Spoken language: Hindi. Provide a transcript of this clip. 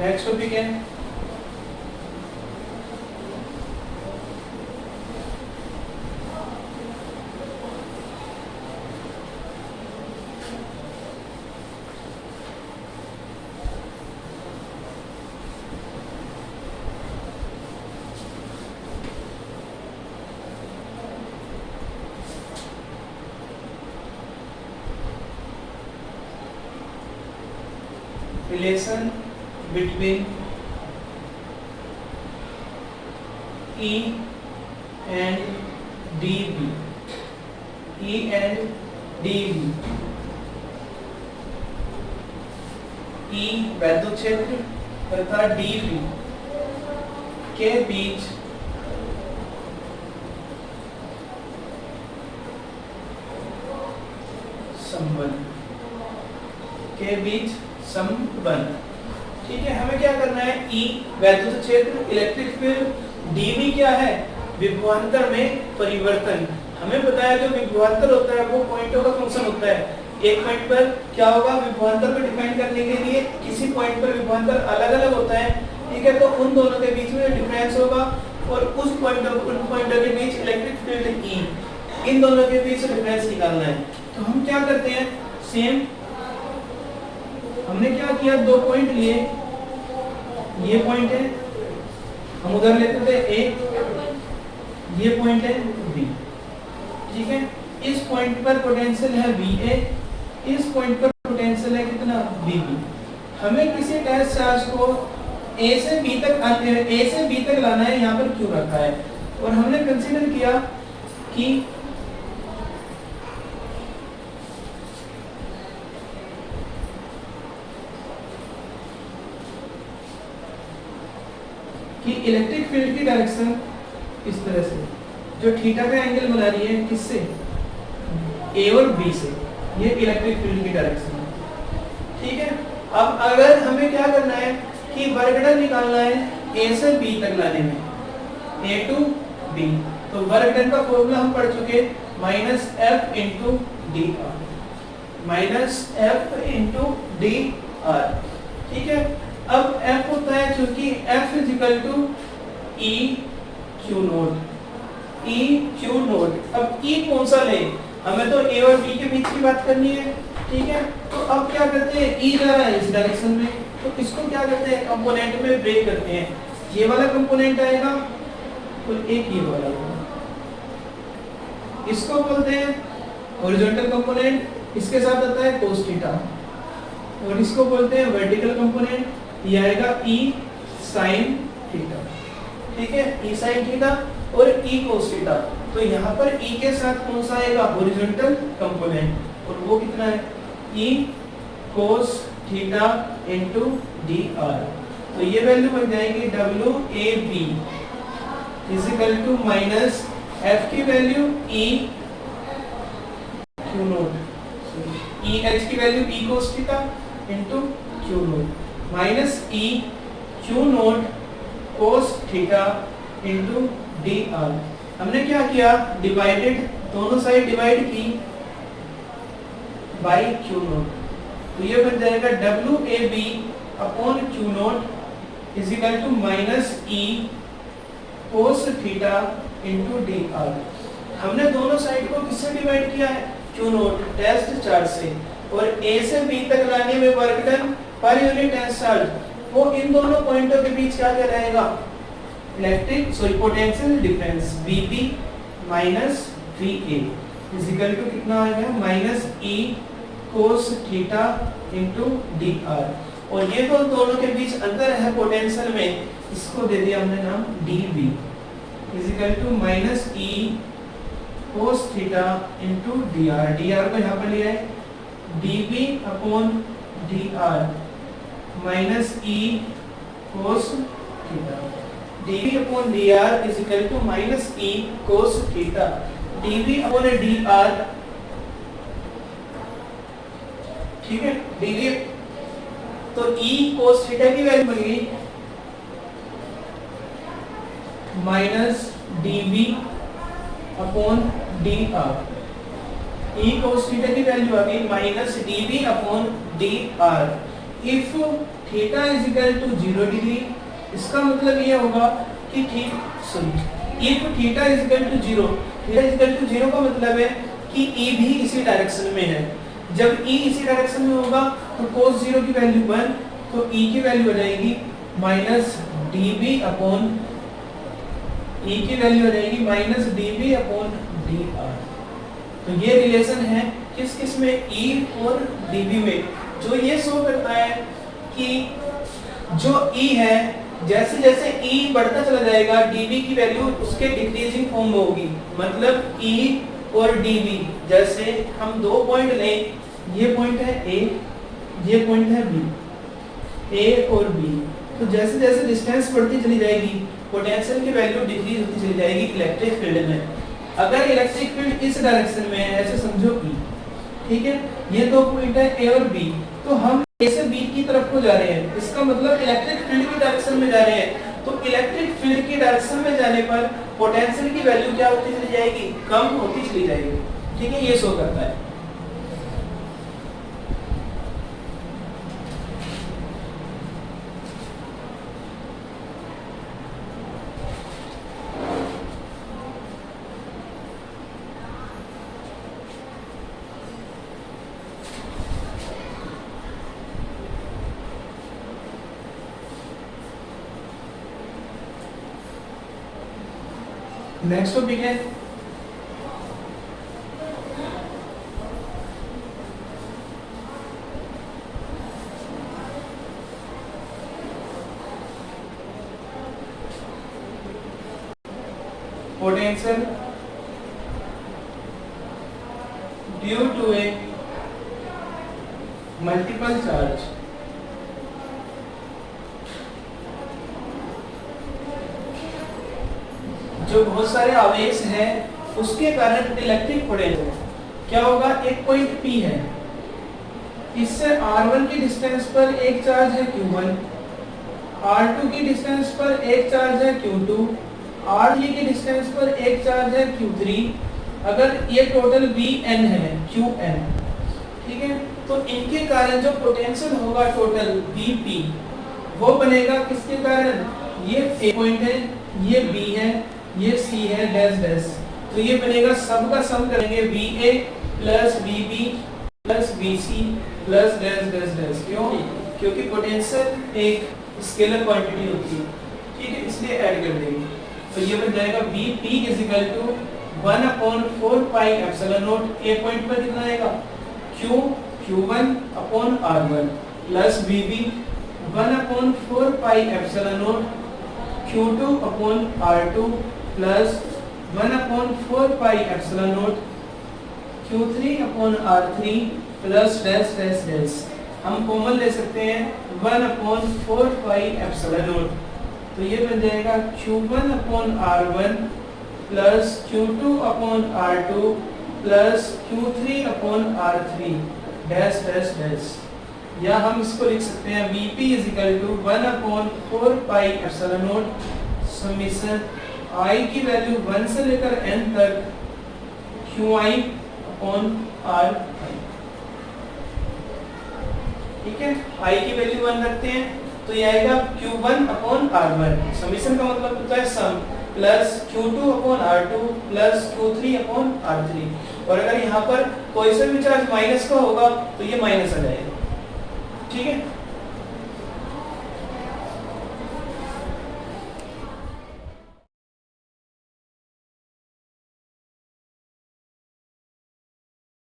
नेक्स्ट टॉपिक है relation between E and dB. E and dB. E वैद्युत क्षेत्र तथा dB के बीच संबंध संबंध। ठीक है, हमें क्या करना है? E वैद्युत क्षेत्र, इलेक्ट्रिक फील्ड, dB क्या है? विभवांतर में परिवर्तन। हमें पता है जो विभवांतर होता है वो पॉइंटों का फंक्शन होता है। एक पॉइंट पर क्या होगा? विभवांतर को डिफाइन करने के लिए किसी पॉइंट पर विभवांतर अलग-अलग होता है। ठीक है, तो उन दोनों के बीच में डिफरेंस होगा और उन पॉइंटों के बीच इलेक्ट्रिक फील्ड E, इन दोनों के बीच डिफरेंस निकालना है। तो हम क्या करते हैं? सेम हमने क्या किया, दो पॉइंट लिए, ये पॉइंट है, हम उधर लेते थे A, ये पॉइंट है B। ठीक है, इस पॉइंट पर पोटेंशियल है VA, इस पॉइंट पर पोटेंशियल है कितना? VB। हमें किसी टेस्ट चार्ज को A से B तक लाना है, यहाँ पर क्यों रखा है? और हमने कंसीडर किया कि इलेक्ट्रिक फील्ड की डायरेक्शन इस तरह से, जो थीटा का एंगल बना रही है, किससे? A और B से, ये इलेक्ट्रिक फील्ड की डायरेक्शन है। ठीक है, अब अगर हमें क्या करना है कि वर्क डन निकालना है A से B तक लाने में, A to B, तो वर्क डन का फॉर्मूला हम पढ़ चुके, -F × dr, -F × dr। ठीक है, अब F होता है चूंकि F = EQ0, EQ0। अब E कौन सा ले? हमें तो A और B के बीच की बात करनी है। ठीक है, तो अब क्या करते हैं? E जा रहा है इस डायरेक्शन में, तो इसको क्या करते हैं? कंपोनेंट में ब्रेक करते हैं। ये वाला कंपोनेंट आएगा और एक ये वाला होगा, इसको बोलते हैं हॉरिजॉन्टल कंपोनेंट, इसके साथ आता है cos थीटा, और इसको बोलते हैं वर्टिकल कंपोनेंट, ये आएगा E sin थीटा। ठीक है, E sin थीटा और E cos थीटा। तो यहाँ पर E के साथ कौन सा आएगा? हॉरिजॉन्टल कंपोनेंट, और वो कितना है? E cos theta × dr। तो ये वैल्यू बन जाएगी WAB = -F की वैल्यू EQ0, EH की value E cos theta × Q0 -EQ0 cos theta × dr। हमने क्या किया? डिवाइडेड, दोनों साइड डिवाइड की बाई Q0, तो ये बन जाएगा WAB / Q0 = -E cos theta × dr। हमने दोनों साइड को किससे डिवाइड किया है? Q0 टेस्ट चार्ज से, और A से B तक लाने में work done per unit test charge, वो इन दोनों पॉइंटों के बीच क्या रहेगा? पोटेंशियल डिफरेंस VB - VA = कितना आएगा? -E cos theta × dr। और ये तो दोनों के बीच अंतर है पोटेंशियल में, इसको दे दिया हमने नाम dB = -E cos theta × dr। dr को यहाँ पर लिया है dB / dr -E cos theta. dB / dr = -E cos theta. dB / dr, ठीक है, dB, तो E cos थीटा की वैल्यू बन गई -dB / dr। E cos theta की वैल्यू आ गई -dB / dr। If theta is equal to 0 degree, इसका मतलब ये होगा कि if theta is equal to 0, theta is equal to 0 का मतलब है कि ई भी इसी डायरेक्शन में है। जब ई इसी डायरेक्शन में होगा तो cos 0 की वैल्यू 1, तो ई की वैल्यू हो जाएगी माइनस dB अपॉन, ई की वैल्यू हो जाएगी माइनस dB अपॉन dr। तो ये रिलेशन है किस किस में, ई और dB में, जो ये शो करता है कि जो ई है जैसे जैसे ई बढ़ता चला जाएगा dB की वैल्यू उसके डिक्रीजिंग फॉर्म में होगी। मतलब ई और dB, जैसे हम दो पॉइंट लें, ये पॉइंट है A, ये पॉइंट है B, A और B, तो जैसे जैसे डिस्टेंस बढ़ती चली जाएगी पोटेंशियल की वैल्यू डिक्रीज होती चली जाएगी इलेक्ट्रिक फील्ड में। अगर इलेक्ट्रिक फील्ड इस डायरेक्शन में है, ऐसे समझो E, ठीक है, ये दो पॉइंट है A और B, तो हम A से B की तरफ को जा रहे हैं, इसका मतलब इलेक्ट्रिक फील्ड की डायरेक्शन में जा रहे हैं। तो इलेक्ट्रिक फील्ड की डायरेक्शन में जाने पर पोटेंशियल की वैल्यू क्या होती चली जाएगी, कम होती चली जाएगी। ठीक है, ये शो करता है। नेक्स्ट टॉपिक है potential due to a multiple charge. जो बहुत सारे आवेश हैं उसके कारण इलेक्ट्रिक पोटेंशियल क्या होगा, एक पॉइंट P है, इससे R1 की डिस्टेंस पर एक चार्ज है Q1, R2 की डिस्टेंस पर एक चार्ज है Q2, R3 की डिस्टेंस पर एक चार्ज है Q3। अगर ये टोटल Vn है, Qn, ठीक है, तो इनके कारण जो पोटेंशियल होगा टोटल Vp वो बनेगा किसके कारण, ये A पॉइंट है, ये B है, ये C है डैश डैश, तो ये बनेगा, सब का सम करेंगे VA plus VB plus VC plus dash dash dash. क्यों, क्योंकि पोटेंशियल एक स्केलर क्वांटिटी होती है, ठीक है, इसलिए ऐड कर देंगे। तो ये बन जाएगा Vp is equal to 1/4 pi epsilon naught, A point पर कितना आएगा Q1 upon R1 plus VB 1/4 pi epsilon naught Q2 upon R2 plus 1/4 pi epsilon naught Q3 upon R3 plus dash dash dash. हम कॉमन ले सकते हैं 1/4 पाई एप्सिलॉन नॉट, तो ये बन जाएगा Q1 upon R1 plus Q2 upon R2 plus Q3 upon R3 dash dash dash. या हम इसको लिख सकते हैं Vp is equal to 1/4 pi epsilon naught summation I की वैल्यू 1 से लेकर n तक Qi अपॉन R। ठीक है, I की वैल्यू 1 रखते हैं तो ये आएगा Q1 अपॉन R1, समेशन का मतलब होता है sum, plus Q2 upon R2 plus Q3 upon R3। और अगर यहाँ पर कोई सा भी चार्ज माइनस का होगा तो ये माइनस आ जाएगा। ठीक है,